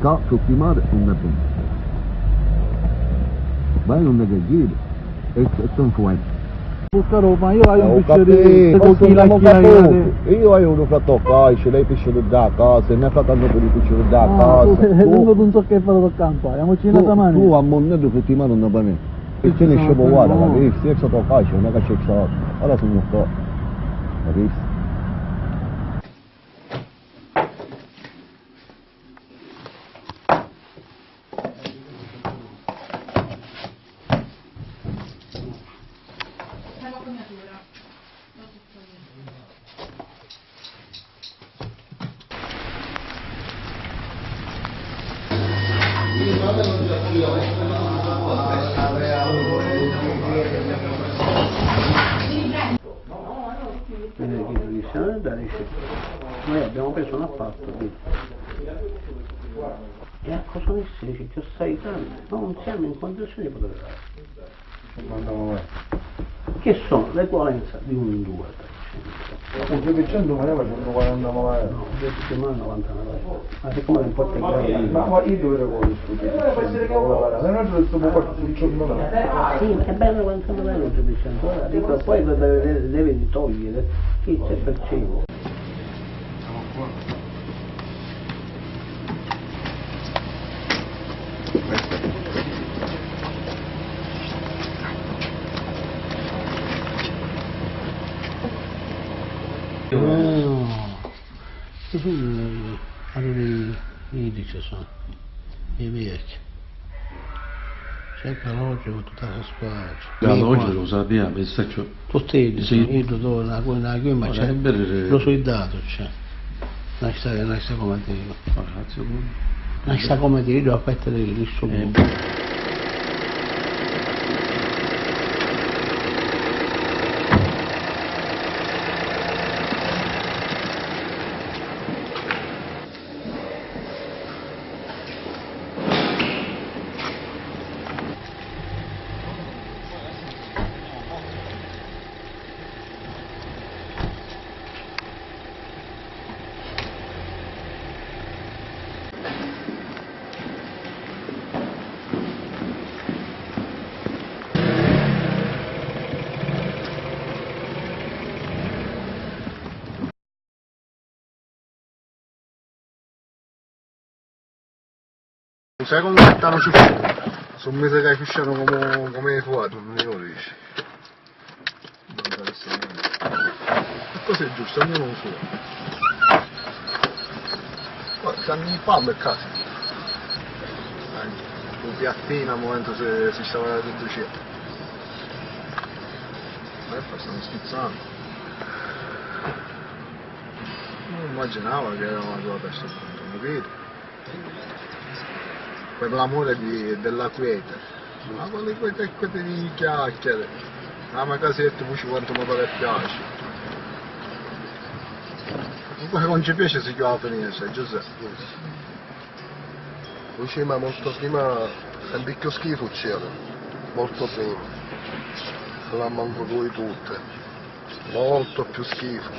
ciò sul mare non è buono. Ma non è che giro, e sono fuori. Tutta Roma, io hai un Io ho uno fatto calcio, lei pisciano da casa, e ne fa tanto per i pisciano da casa. Non so che fare dal campo, andiamoci in domani. Tu a monnato tutti i mani non va bene. E ce ne scevo guarda, capisci? Io sono calcio, non è che c'è stato. Ora sono qua, capisci? Noi abbiamo preso un appalto e a cosa ne sei? Ti stai dando? Non siamo in condizioni di poter fare. Che sono l'equivalenza di un 2%. Un 2% non è facendo 40 malati. No, 2% 99. Ma siccome non può tenere. Ma io dove le voglio studiare? Può essere che noi non stiamo qua sul giorno. Sì, è bello quanto non è il 2%. Dico, poi devi togliere il 6%. I dice sono i vecchi. C'è che l'oggi ho tutta la spazio. L'oggi lo sappiamo, questo c'è. Tutti i dove la ma c'è. Lo so il dato c'è. Non sta come dire. Non sta come dire, devo aspettare il suo. Sai come stanno uscendo? Sono mesi che uscivano come fuori, non lo dici. Non interessa niente. E così è giusto, ognuno lo suo. Poi stanno in pallo e casa. Un piattino al momento se si stava dentro cielo. Stanno schizzando. Non immaginavo che era una cosa adesso, non capito. Per l'amore della quiete, ma quelle quiete di chiacchiere, la mia casetta poi quanto mi piace. Quello che non ci piace si chiama finestra, Giuseppe. Dice, ma molto prima è un picchio schifo c'era, molto prima. La manco voi tutte, molto più schifo.